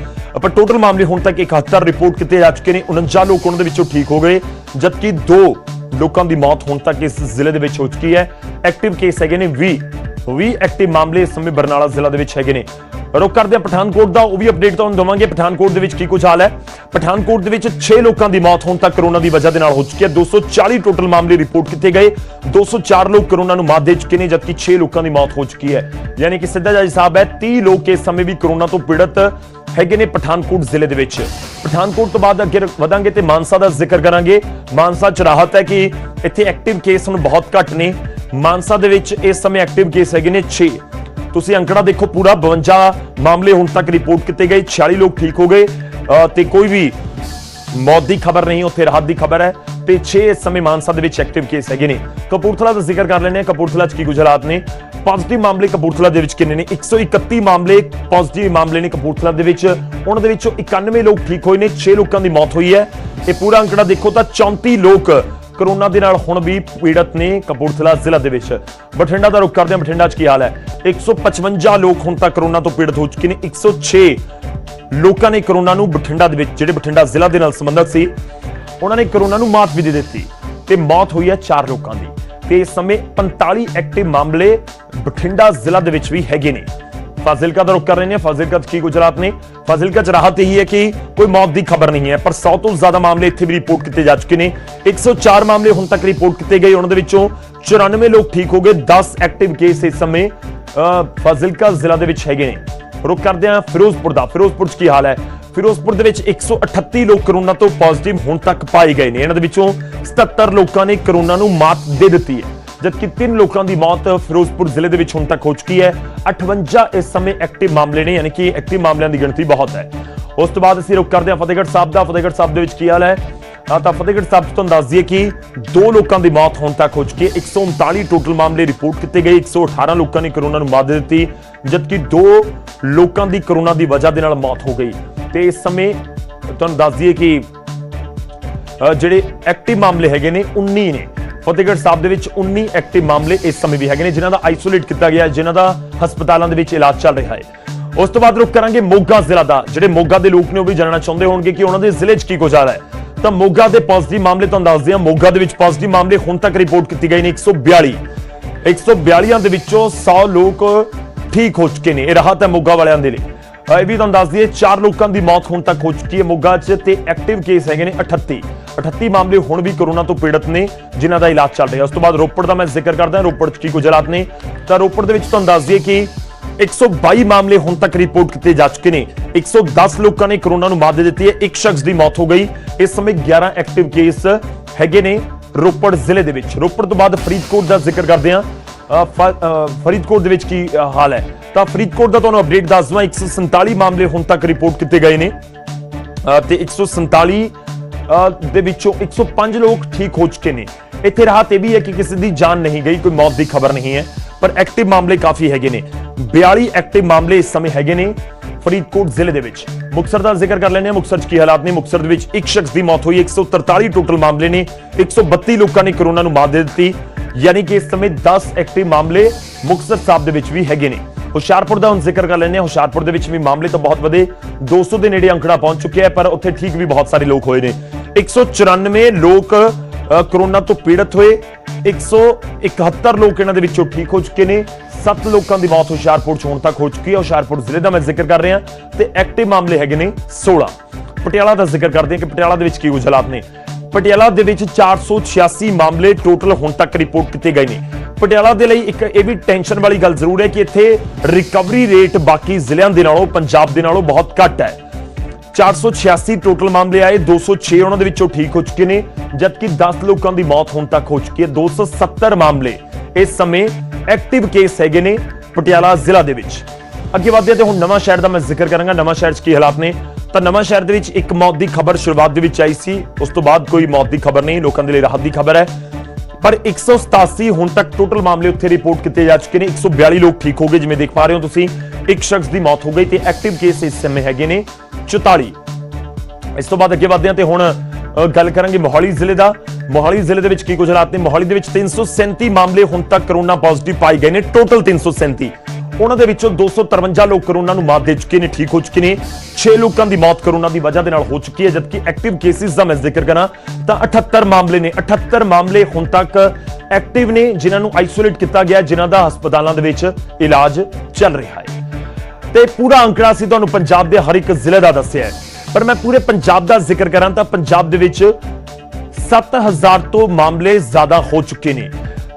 ਪਰ ਟੋਟਲ ਮਾਮਲੇ ਹੁਣ ਤੱਕ 71 ਰਿਪੋਰਟ ਕੀਤੇ ਜਾ ਚੁੱਕੇ ਨੇ। 49 ਲੋਕ ਉਹਨਾਂ ਦੇ ਵਿੱਚੋਂ ਠੀਕ ਹੋ ਗਏ, ਜਦਕਿ 2 ਲੋਕਾਂ ਦੀ ਮੌਤ ਹੁਣ ਤੱਕ ਇਸ ਜ਼ਿਲ੍ਹੇ ਦੇ ਵਿੱਚ ਹੋ ਚੁੱਕੀ ਹੈ। ਐਕਟਿਵ ਕੇਸ ਹੈਗੇ ਨੇ 20 ਐਕਟਿਵ ਮਾਮਲੇ ਇਸ ਸਮੇਂ ਬਰਨਾਲਾ ਜ਼ਿਲ੍ਹਾ ਦੇ ਵਿੱਚ ਹੈਗੇ ਨੇ। ਰੁਕ ਕਰਦੇ ਹਾਂ ਪਠਾਨਕੋਟ ਦਾ, ਉਹ ਵੀ ਅਪਡੇਟ ਤੁਹਾਨੂੰ ਦਵਾਂਗੇ। ਪਠਾਨਕੋਟ ਦੇ ਵਿੱਚ ਕੀ ਕੁਝ ਹਾਲ ਹੈ? ਪਠਾਨਕੋਟ ਦੇ ਵਿੱਚ 6 ਲੋਕਾਂ ਦੀ ਮੌਤ ਹੁਣ ਤੱਕ ਕੋਰੋਨਾ ਦੀ ਵਜ੍ਹਾ ਦੇ ਨਾਲ ਹੋ ਚੁੱਕੀ ਹੈ। 240 ਟੋਟਲ ਮਾਮਲੇ ਰਿਪੋਰਟ ਕੀਤੇ ਗਏ। 204 ਲੋਕ ਕੋਰੋਨਾ ਨੂੰ ਮਾਤ ਦੇ ਚੁੱਕੇ ਨੇ, ਜਦਕਿ 6 ਲੋਕਾਂ ਦੀ ਮੌਤ ਹੋ ਚੁੱਕੀ ਹੈ। ਯਾਨੀ ਕਿ ਸਿੱਧਾ ਜਿਹਾ ਹਿਸਾਬ ਹੈ 30 ਲੋਕ ਇਸ ਸਮੇਂ ਵੀ ਕੋਰੋਨਾ ਤੋਂ ਪੀੜਤ ਹੈਗੇ ਨੇ ਪਠਾਨਕੋਟ ਜ਼ਿਲ੍ਹੇ ਦੇ ਵਿੱਚ। ਪਠਾਨਕੋਟ ਤੋਂ ਬਾਅਦ ਅੱਗੇ ਵਧਾਂਗੇ ਤੇ ਮਾਨਸਾ ਦਾ ਜ਼ਿਕਰ ਕਰਾਂਗੇ। ਮਾਨਸਾ 'ਚ ਰਾਹਤ ਹੈ ਕਿ ਇੱਥੇ ਐਕਟਿਵ ਕੇਸ ਹੁਣ ਬਹੁਤ ਘੱਟ ਨੇ। ਮਾਨਸਾ ਦੇ ਵਿੱਚ ਇਸ ਸਮੇਂ ਐਕਟਿਵ ਕੇਸ ਹੈਗੇ ਨੇ 6। ਤੁਸੀਂ ਅੰਕੜਾ ਦੇਖੋ, ਪੂਰਾ 52 ਮਾਮਲੇ ਹੁਣ ਤੱਕ ਰਿਪੋਰਟ ਕੀਤੇ ਗਏ। 46 ਲੋਕ ਠੀਕ ਹੋ ਗਏ ਤੇ ਕੋਈ ਵੀ ਮੌਤ ਦੀ ਖਬਰ ਨਹੀਂ, ਉੱਥੇ ਰਾਹਤ ਦੀ ਖਬਰ ਹੈ। ਤੇ 6 ਇਸ ਸਮੇਂ ਮਾਨਸਾ ਦੇ ਵਿੱਚ ਐਕਟਿਵ ਕੇਸ ਹੈਗੇ ਨੇ। ਕਪੂਰਥਲਾ ਦਾ ਜ਼ਿਕਰ ਕਰ ਲੈਂਦੇ ਹਾਂ। ਕਪੂਰਥਲਾ 'ਚ ਕੀ ਕੁਝ ਹਾਲਾਤ ਨੇ? ਪੋਜ਼ਿਟਿਵ ਮਾਮਲੇ ਕਪੂਰਥਲਾ ਦੇ ਵਿੱਚ ਕਿੰਨੇ ਨੇ? 131 ਮਾਮਲੇ ਪੋਜ਼ਿਟਿਵ ਮਾਮਲੇ ਨੇ ਕਪੂਰਥਲਾ ਦੇ ਵਿੱਚ। ਉਹਨਾਂ ਦੇ ਵਿੱਚੋਂ 91 ਲੋਕ ਠੀਕ ਹੋਏ ਨੇ, 6 ਲੋਕਾਂ ਦੀ ਮੌਤ ਹੋਈ ਹੈ। ਇਹ ਪੂਰਾ ਅੰਕੜਾ ਦੇਖੋ ਤਾਂ 34 ਲੋਕ ਕੋਰੋਨਾ ਦੇ ਨਾਲ ਹੁਣ ਵੀ ਪੀੜਤ ਨੇ ਕਪੂਰਥਲਾ ਜ਼ਿਲ੍ਹਾ ਦੇ ਵਿੱਚ। ਬਠਿੰਡਾ ਦਾ ਰੁਖ ਕਰਦੇ ਹਾਂ। ਬਠਿੰਡਾ 'ਚ ਕੀ ਹਾਲ ਹੈ? 155 ਲੋਕ ਹੁਣ ਤੱਕ ਕੋਰੋਨਾ ਤੋਂ ਪੀੜਤ ਹੋ ਚੁੱਕੇ ਨੇ। 106 ਲੋਕਾਂ ਨੇ ਕੋਰੋਨਾ ਨੂੰ ਬਠਿੰਡਾ ਦੇ ਵਿੱਚ, ਜਿਹੜੇ ਬਠਿੰਡਾ ਜ਼ਿਲ੍ਹਾ ਦੇ ਨਾਲ ਸੰਬੰਧਿਤ ਸੀ, ਉਹਨਾਂ ਨੇ ਕੋਰੋਨਾ ਨੂੰ ਮਾਤ ਵੀ ਦੇ ਦਿੱਤੀ ਤੇ ਮੌਤ ਹੋਈ ਹੈ 4 ਲੋਕਾਂ ਦੀ। ਤੇ ਇਸ ਸਮੇਂ 45 ਐਕਟਿਵ ਮਾਮਲੇ ਬਠਿੰਡਾ ਜ਼ਿਲ੍ਹਾ ਦੇ ਵਿੱਚ ਵੀ ਹੈਗੇ ਨੇ। ਫਾਜ਼ਿਲਕਾ ਦਾ ਰੁਖ ਕਰ ਰਹੇ ਹਾਂ। ਫਾਜ਼ਿਲਕਾ 'ਚ ਕੀ ਗੁਜਰਾਤ ਨੇ? ਫਾਜ਼ਿਲਕਾ 'ਚ ਰਾਹਤ ਇਹੀ ਹੈ ਕਿ ਕੋਈ ਮੌਤ ਦੀ ਖਬਰ ਨਹੀਂ ਹੈ, ਪਰ 100 ਤੋਂ ਜ਼ਿਆਦਾ ਮਾਮਲੇ ਇੱਥੇ ਵੀ ਰਿਪੋਰਟ ਕੀਤੇ ਜਾ ਚੁੱਕੇ ਨੇ। 104 ਮਾਮਲੇ ਹੁਣ ਤੱਕ ਰਿਪੋਰਟ ਕੀਤੇ ਗਏ, ਉਹਨਾਂ ਦੇ ਵਿੱਚੋਂ 94 ਲੋਕ ਠੀਕ ਹੋ ਗਏ। 10 ਐਕਟਿਵ ਕੇਸ ਇਸ ਸਮੇਂ ਫਾਜ਼ਿਲਕਾ ਜ਼ਿਲ੍ਹਾ ਦੇ ਵਿੱਚ ਹੈਗੇ ਨੇ। ਰੁਖ ਕਰਦੇ ਹਾਂ ਫਿਰੋਜ਼ਪੁਰ ਦਾ। ਫਿਰੋਜ਼ਪੁਰ 'ਚ ਕੀ ਹਾਲ ਹੈ? ਫਿਰੋਜ਼ਪੁਰ ਦੇ ਵਿੱਚ 138 ਲੋਕ ਕੋਰੋਨਾ ਤੋਂ ਪੋਜ਼ਿਟਿਵ ਹੁਣ ਤੱਕ ਪਾਏ ਗਏ ਨੇ। ਇਹਨਾਂ ਦੇ ਵਿੱਚੋਂ 77 ਲੋਕਾਂ ਨੇ ਕੋਰੋਨਾ ਨੂੰ ਮਾਤ ਦੇ ਦਿੱਤੀ ਹੈ, ਜਦਕਿ 3 ਲੋਕਾਂ ਦੀ ਮੌਤ ਫਿਰੋਜ਼ਪੁਰ ਜ਼ਿਲ੍ਹੇ ਦੇ ਵਿੱਚ ਹੁਣ ਤੱਕ ਹੋ ਚੁੱਕੀ ਹੈ। 58 ਇਸ ਸਮੇਂ ਐਕਟਿਵ ਮਾਮਲੇ ਨੇ, ਯਾਨੀ ਕਿ ਐਕਟਿਵ ਮਾਮਲਿਆਂ ਦੀ ਗਿਣਤੀ ਬਹੁਤ ਹੈ। ਉਸ ਤੋਂ ਬਾਅਦ ਅਸੀਂ ਰੁਕ ਕਰਦੇ ਹਾਂ ਫਤਿਹਗੜ੍ਹ ਸਾਹਿਬ ਦਾ। ਫਤਿਹਗੜ੍ਹ ਸਾਹਿਬ ਦੇ ਵਿੱਚ ਕੀ ਹਾਲ ਹੈ? ਤਾਂ ਫਤਿਹਗੜ੍ਹ ਸਾਹਿਬ ਤੋਂ ਤੁਹਾਨੂੰ ਦੱਸ ਦਈਏ ਕਿ 2 ਲੋਕਾਂ ਦੀ ਮੌਤ ਹੁਣ ਤੱਕ ਹੋ ਚੁੱਕੀ ਹੈ। 139 ਟੋਟਲ ਮਾਮਲੇ ਰਿਪੋਰਟ ਕੀਤੇ ਗਏ। 118 ਲੋਕਾਂ ਨੇ ਕਰੋਨਾ ਨੂੰ ਮਾਤ ਦੇ ਦਿੱਤੀ, ਜਦਕਿ 2 ਲੋਕਾਂ ਦੀ ਕਰੋਨਾ ਦੀ ਵਜ੍ਹਾ ਦੇ ਨਾਲ ਮੌਤ ਹੋ ਗਈ। ਤੇ ਇਸ ਸਮੇਂ ਤੁਹਾਨੂੰ ਦੱਸ ਦਈਏ ਕਿ ਜਿਹੜੇ ਐਕਟਿਵ ਮਾਮਲੇ ਹੈਗੇ ਨੇ 19 ਨੇ। ਫਤਿਹਗੜ੍ਹ ਸਾਹਿਬ ਦੇ ਵਿੱਚ 19 ਐਕਟਿਵ ਮਾਮਲੇ ਇਸ ਸਮੇਂ ਵੀ ਹੈਗੇ ਨੇ, ਜਿਨ੍ਹਾਂ ਦਾ ਆਈਸੋਲੇਟ ਕੀਤਾ ਗਿਆ, ਜਿਨ੍ਹਾਂ ਦਾ ਹਸਪਤਾਲਾਂ ਦੇ ਵਿੱਚ ਇਲਾਜ ਚੱਲ ਰਿਹਾ ਹੈ। ਉਸ ਤੋਂ ਬਾਅਦ ਰੁਕ ਕਰਾਂਗੇ ਮੋਗਾ ਜ਼ਿਲ੍ਹਾ ਦਾ। ਜਿਹੜੇ ਮੋਗਾ ਦੇ ਲੋਕ ਨੇ ਉਹ ਵੀ ਜਾਣਨਾ ਚਾਹੁੰਦੇ ਹੋਣਗੇ ਕਿ ਉਹਨਾਂ ਦੇ ਜ਼ਿਲ੍ਹੇ 'ਚ ਕੀ ਕੁਝ ਆ ਰਿਹਾ ਹੈ। ਤਾਂ ਮੋਗਾ ਦੇ ਪੋਜ਼ਿਟਿਵ ਮਾਮਲੇ ਤੁਹਾਨੂੰ ਦੱਸਦੇ ਹਾਂ। ਮੋਗਾ ਦੇ ਵਿੱਚ ਪੋਜ਼ਿਟਿਵ ਮਾਮਲੇ ਹੁਣ ਤੱਕ ਰਿਪੋਰਟ ਕੀਤੇ ਗਏ ਨੇ 142 ਦੇ ਵਿੱਚੋਂ 100 ਲੋਕ ਠੀਕ ਹੋ ਚੁੱਕੇ ਨੇ। ਇਹ ਰਾਹਤ ਹੈ ਮੋਗਾ ਵਾਲਿਆਂ ਦੇ ਲਈ। ਇਹ ਵੀ ਤੁਹਾਨੂੰ ਦੱਸ ਦਈਏ 4 ਲੋਕਾਂ ਦੀ ਮੌਤ ਹੁਣ ਤੱਕ ਹੋ ਚੁੱਕੀ ਹੈ ਮੋਗਾ 'ਚ, ਤੇ ਐਕਟਿਵ ਕੇਸ ਹੈਗੇ ਨੇ 38 ਮਾਮਲੇ ਹੁਣ ਵੀ ਕਰੋਨਾ ਤੋਂ ਪੀੜਤ ਨੇ, ਜਿਨ੍ਹਾਂ ਦਾ ਇਲਾਜ ਚੱਲ ਰਿਹਾ। ਉਸ ਤੋਂ ਬਾਅਦ ਰੋਪੜ ਦਾ ਮੈਂ ਜ਼ਿਕਰ ਕਰਦਾ। ਰੋਪੜ 'ਚ ਕੀ ਕੁਝ ਹਾਲਾਤ ਨੇ, ਤਾਂ ਰੋਪੜ ਦੇ ਵਿੱਚ ਤੁਹਾਨੂੰ ਦੱਸ ਦਈਏ ਕਿ 122 ਮਾਮਲੇ ਹੁਣ ਤੱਕ ਰਿਪੋਰਟ ਕੀਤੇ ਜਾ ਚੁੱਕੇ ਨੇ। 110 ਲੋਕਾਂ ਨੇ ਕਰੋਨਾ ਨੂੰ ਮਾਤ ਦੇ ਦਿੱਤੀ ਹੈ। ਇੱਕ ਸ਼ਖਸ ਦੀ ਮੌਤ ਹੋ ਗਈ। ਇਸ ਸਮੇਂ 11 ਐਕਟਿਵ ਕੇਸ ਹੈਗੇ ਨੇ ਰੋਪੜ ਜ਼ਿਲ੍ਹੇ ਦੇ ਵਿੱਚ। ਰੋਪੜ ਤੋਂ ਬਾਅਦ ਫਰੀਦਕੋਟ ਦਾ ਜ਼ਿਕਰ ਕਰਦੇ ਹਾਂ। ਫਰੀਦਕੋਟ ਦੇ ਵਿੱਚ ਕੀ ਹਾਲ ਹੈ, ਤਾਂ ਫਰੀਦਕੋਟ ਦਾ ਤੁਹਾਨੂੰ ਅਪਡੇਟ ਦੱਸ ਦਵਾਂ। 147 ਮਾਮਲੇ ਹੁਣ ਤੱਕ ਰਿਪੋਰਟ ਕੀਤੇ ਗਏ ਨੇ, ਤੇ 147 ਦੇ ਵਿੱਚੋਂ 105 ਲੋਕ ਠੀਕ ਹੋ ਚੁੱਕੇ ਨੇ। ਇੱਥੇ ਰਾਹਤ ਇਹ ਵੀ ਹੈ ਕਿ ਕਿਸੇ ਦੀ ਜਾਨ ਨਹੀਂ ਗਈ, ਕੋਈ ਮੌਤ ਦੀ ਖਬਰ ਨਹੀਂ ਹੈ, ਪਰ ਐਕਟਿਵ ਮਾਮਲੇ ਕਾਫੀ ਹੈਗੇ ਨੇ। 42 ਐਕਟਿਵ ਮਾਮਲੇ ਇਸ ਸਮੇਂ ਹੈਗੇ ਨੇ ਫਰੀਦਕੋਟ ਜ਼ਿਲ੍ਹੇ ਦੇ ਵਿੱਚ। ਮੁਕਤਸਰ ਦਾ ਜ਼ਿਕਰ ਕਰ ਲੈਂਦੇ ਹਾਂ। ਮੁਕਤਸਰ 'ਚ ਕੀ ਹਾਲਾਤ ਨੇ। ਮੁਕਤਸਰ ਦੇ ਵਿੱਚ ਇੱਕ ਸ਼ਖਸ ਦੀ ਮੌਤ ਹੋਈ। 143 ਟੋਟਲ ਮਾਮਲੇ ਨੇ। 132 ਲੋਕਾਂ ਨੇ ਕਰੋਨਾ ਨੂੰ ਮਾਤ ਦੇ ਦਿੱਤੀ, ਯਾਨੀ ਕਿ ਇਸ ਸਮੇਂ 10 ਐਕਟਿਵ ਮਾਮਲੇ ਮੁਕਤਸਰ ਸਾਹਿਬ ਦੇ ਵਿੱਚ ਵੀ ਹੈਗੇ ਨੇ। ਹੁਸ਼ਿਆਰਪੁਰ ਦਾ ਹੁਣ ਜ਼ਿਕਰ ਕਰ ਲੈਂਦੇ ਹਾਂ। ਹੁਸ਼ਿਆਰਪੁਰ ਦੇ ਵਿੱਚ ਵੀ ਮਾਮਲੇ ਤਾਂ ਬਹੁਤ ਵਧੇ, 200 ਦੇ ਨੇੜੇ ਅੰਕੜਾ ਪਹੁੰਚ ਚੁੱਕਿਆ ਹੈ, ਪਰ ਉੱਥੇ ਠੀਕ ਵੀ ਬਹੁਤ ਸਾਰੇ ਲੋਕ ਹੋਏ ਨੇ। 194 ਲੋਕ ਕਰੋਨਾ ਤੋਂ ਪੀੜਤ ਹੋਏ। 171 ਲੋਕ ਇਹਨਾਂ ਦੇ ਵਿੱਚੋਂ ਠੀਕ ਹੋ ਚੁੱਕੇ ਨੇ। 7 ਲੋਕਾਂ ਦੀ ਮੌਤ ਹੁਸ਼ਿਆਰਪੁਰ 'ਚ ਹੁਣ ਤੱਕ ਹੋ ਚੁੱਕੀ ਹੈ। ਹੁਸ਼ਿਆਰਪੁਰ ਜ਼ਿਲ੍ਹੇ ਦਾ ਮੈਂ ਜ਼ਿਕਰ ਕਰ ਰਿਹਾ, ਤੇ ਐਕਟਿਵ ਮਾਮਲੇ ਹੈਗੇ ਨੇ 16। ਪਟਿਆਲਾ ਦਾ ਜ਼ਿਕਰ ਕਰਦੇ ਹਾਂ ਕਿ ਪਟਿਆਲਾ ਦੇ ਵਿੱਚ ਕੀ ਕੁਝ ਹਾਲਾਤ ਨੇ। ਪਟਿਆਲਾ ਦੇ ਵਿੱਚ 486 ਮਾਮਲੇ ਟੋਟਲ ਹੁਣ ਤੱਕ ਰਿਪੋਰਟ ਕੀਤੇ ਗਏ ਨੇ। ਪਟਿਆਲਾ ਦੇ ਲਈ ਇੱਕ ਇਹ ਵੀ ਟੈਨਸ਼ਨ ਵਾਲੀ ਗੱਲ ਜ਼ਰੂਰ ਹੈ ਕਿ ਇੱਥੇ ਰਿਕਵਰੀ ਰੇਟ ਬਾਕੀ ਜ਼ਿਲ੍ਹਿਆਂ ਦੇ ਨਾਲੋਂ, ਪੰਜਾਬ ਦੇ ਨਾਲੋਂ ਬਹੁਤ ਘੱਟ ਹੈ। 486 ਟੋਟਲ ਮਾਮਲੇ ਆਏ, 206 ਉਹਨਾਂ ਦੇ ਵਿੱਚੋਂ ਠੀਕ ਹੋ ਚੁੱਕੇ ਨੇ, ਜਦਕਿ 10 ਲੋਕਾਂ ਦੀ ਮੌਤ ਹੁਣ ਤੱਕ ਹੋ ਚੁੱਕੀ ਹੈ। 270 ਮਾਮਲੇ ਇਸ ਸਮੇਂ ਐਕਟਿਵ ਕੇਸ ਹੈਗੇ ਨੇ ਪਟਿਆਲਾ ਜ਼ਿਲ੍ਹਾ ਦੇ ਵਿੱਚ। ਅੱਗੇ ਵਧਦੇ ਤੇ ਹੁਣ ਨਵਾਂ ਸ਼ਹਿਰ ਦਾ ਮੈਂ ਜ਼ਿਕਰ ਕਰਾਂਗਾ। ਨਵਾਂ ਸ਼ਹਿਰ 'ਚ ਕੀ ਹਾਲਾਤ ਨੇ, ਤਾਂ ਨਵਾਂ ਸ਼ਹਿਰ ਦੇ ਵਿੱਚ ਇੱਕ ਮੌਤ ਦੀ ਖਬਰ ਸ਼ੁਰੂਆਤ ਦੇ ਵਿੱਚ ਆਈ ਸੀ, ਉਸ ਤੋਂ ਬਾਅਦ ਕੋਈ ਮੌਤ ਦੀ ਖਬਰ ਨਹੀਂ, ਲੋਕਾਂ ਦੇ ਲਈ ਰਾਹਤ ਦੀ ਖਬਰ ਹੈ। ਪਰ 187 ਹੁਣ ਤੱਕ ਟੋਟਲ ਮਾਮਲੇ ਉੱਥੇ ਰਿਪੋਰਟ ਕੀਤੇ ਜਾ ਚੁੱਕੇ ਨੇ। 142 ਲੋਕ ਠੀਕ ਹੋ ਗਏ, ਜਿਵੇਂ ਦੇਖ ਪਾ ਰਹੇ ਹੋ ਤੁਸੀਂ। ਇੱਕ ਸ਼ਖਸ ਦੀ ਮੌਤ ਹੋ ਗਈ, ਤੇ ਐਕਟਿਵ ਕੇਸ ਇਸ ਸਮੇਂ ਹੈਗੇ ਨੇ 44। ਇਸ ਤੋਂ ਬਾਅਦ ਅੱਗੇ ਵਧਦੇ ਹਾਂ ਤੇ ਹੁਣ ਗੱਲ ਕਰਾਂਗੇ ਮੋਹਾਲੀ ਜ਼ਿਲ੍ਹੇ ਦਾ। ਮੋਹਾਲੀ ਜ਼ਿਲ੍ਹੇ ਦੇ ਵਿੱਚ ਕੀ ਕੁਝ ਹਾਲਾਤ ਨੇ। ਮੋਹਾਲੀ ਦੇ ਵਿੱਚ 337 ਮਾਮਲੇ ਹੁਣ ਤੱਕ ਕਰੋਨਾ ਪੋਜ਼ਿਟਿਵ ਪਾਏ ਗਏ ਨੇ। ਟੋਟਲ 337, ਉਹਨਾਂ ਦੇ ਵਿੱਚੋਂ 253 ਲੋਕ ਕਰੋਨਾ ਨੂੰ ਮਾਤ ਦੇ ਚੁੱਕੇ ਨੇ, ਠੀਕ ਹੋ ਚੁੱਕੇ ਨੇ। 6 ਲੋਕਾਂ ਦੀ ਮੌਤ ਕਰੋਨਾ ਦੀ ਵਜ੍ਹਾ ਦੇ ਨਾਲ ਹੋ ਚੁੱਕੀ ਹੈ, ਜਦਕਿ ਐਕਟਿਵ ਕੇਸਿਸ ਦਾ ਮੈਂ ਜ਼ਿਕਰ ਕਰਾਂ ਤਾਂ 78 ਮਾਮਲੇ ਨੇ। 78 ਮਾਮਲੇ ਹੁਣ ਤੱਕ ਐਕਟਿਵ ਨੇ, ਜਿਨ੍ਹਾਂ ਨੂੰ ਆਈਸੋਲੇਟ ਕੀਤਾ ਗਿਆ, ਜਿਨ੍ਹਾਂ ਦਾ ਹਸਪਤਾਲਾਂ ਦੇ ਵਿੱਚ ਇਲਾਜ ਚੱਲ ਰਿਹਾ ਹੈ। ਤੇ ਪੂਰਾ ਅੰਕੜਾ ਸੀ ਤੁਹਾਨੂੰ ਪੰਜਾਬ ਦੇ ਹਰ ਇੱਕ ਜ਼ਿਲ੍ਹੇ ਦਾ ਦੱਸਿਆ ਹੈ, ਪਰ ਮੈਂ ਪੂਰੇ ਪੰਜਾਬ ਦਾ ਜ਼ਿਕਰ ਕਰਾਂ ਤਾਂ ਪੰਜਾਬ ਦੇ ਵਿੱਚ 7000 ਤੋਂ ਮਾਮਲੇ ਜ਼ਿਆਦਾ ਹੋ ਚੁੱਕੇ ਨੇ,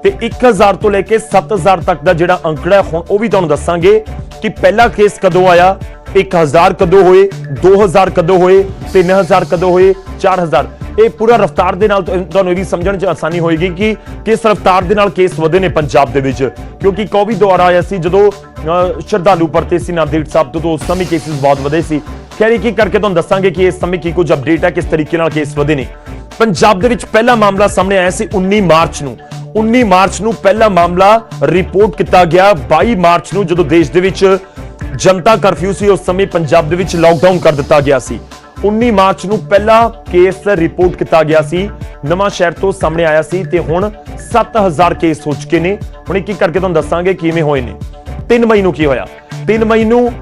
ਤੇ 1000 ਤੋਂ ਲੈ ਕੇ 7000 ਤੱਕ ਦਾ ਜਿਹੜਾ ਅੰਕੜਾ ਹੈ ਹੁਣ ਉਹ ਵੀ ਤੁਹਾਨੂੰ ਦੱਸਾਂਗੇ ਕਿ ਪਹਿਲਾ ਕੇਸ ਕਦੋਂ ਆਇਆ, 1000 ਕਦੋਂ ਹੋਏ, 2000 ਕਦੋਂ ਹੋਏ, 3000 ਕਦੋਂ ਹੋਏ, 4000। ਇਹ ਪੂਰਾ ਰਫ਼ਤਾਰ ਦੇ ਨਾਲ ਤੁਹਾਨੂੰ ਇਹ ਵੀ ਸਮਝਣ 'ਚ ਆਸਾਨੀ ਹੋਏਗੀ ਕਿ ਕਿਸ ਰਫ਼ਤਾਰ ਦੇ ਨਾਲ ਕੇਸ ਵਧੇ ਨੇ ਪੰਜਾਬ ਦੇ ਵਿੱਚ, ਕਿਉਂਕਿ ਕੋਵਿਡ ਦੌਰ ਆਇਆ ਸੀ ਜਦੋਂ ਸ਼ਰਧਾਲੂ ਪਰਤੇ ਸੀ ਨਾਂਦੇੜ ਸਾਹਿਬ ਤੋਂ, ਉਸ ਸਮੇਂ ਕੇਸਿਸ ਬਹੁਤ ਵਧੇ ਸੀ। ਖੈਰ ਕੀ ਕਰਕੇ ਤੁਹਾਨੂੰ ਦੱਸਾਂਗੇ ਕਿ ਇਸ ਸਮੇਂ ਕੀ ਕੁਝ ਅਪਡੇਟ ਹੈ, ਕਿਸ ਤਰੀਕੇ ਨਾਲ ਕੇਸ ਵਧੇ ਨੇ। ਪੰਜਾਬ ਦੇ ਵਿੱਚ ਪਹਿਲਾ ਮਾਮਲਾ ਸਾਹਮਣੇ ਆਇਆ ਸੀ 19 ਮਾਰਚ ਨੂੰ। 19 ਮਾਰਚ ਨੂੰ ਪਹਿਲਾ ਮਾਮਲਾ ਰਿਪੋਰਟ ਕੀਤਾ ਗਿਆ। 22 ਮਾਰਚ ਨੂੰ ਜਦੋਂ ਦੇਸ਼ ਦੇ ਵਿੱਚ ਜਨਤਾ ਕਰਫਿਊ ਸੀ, ਉਸ ਸਮੇਂ ਪੰਜਾਬ ਦੇ ਵਿੱਚ ਲਾਕਡਾਊਨ ਕਰ ਦਿੱਤਾ ਗਿਆ ਸੀ। 19 ਮਾਰਚ ਨੂੰ ਪਹਿਲਾ ਕੇਸ ਰਿਪੋਰਟ ਕੀਤਾ ਗਿਆ ਸੀ, ਨਵਾਂ ਸ਼ਹਿਰ ਤੋਂ ਸਾਹਮਣੇ ਆਇਆ ਸੀ, ਤੇ ਹੁਣ 7000 ਕੇਸ ਹੋ ਚੁੱਕੇ ਨੇ। ਹੁਣ ਇੱਕ ਕਰਕੇ ਤੁਹਾਨੂੰ ਦੱਸਾਂਗੇ ਕਿਵੇਂ ਹੋਏ ਨੇ। 3 ਮਈ ਨੂੰ ਕੀ ਹੋਇਆ। 3 ਮਈ ਨੂੰ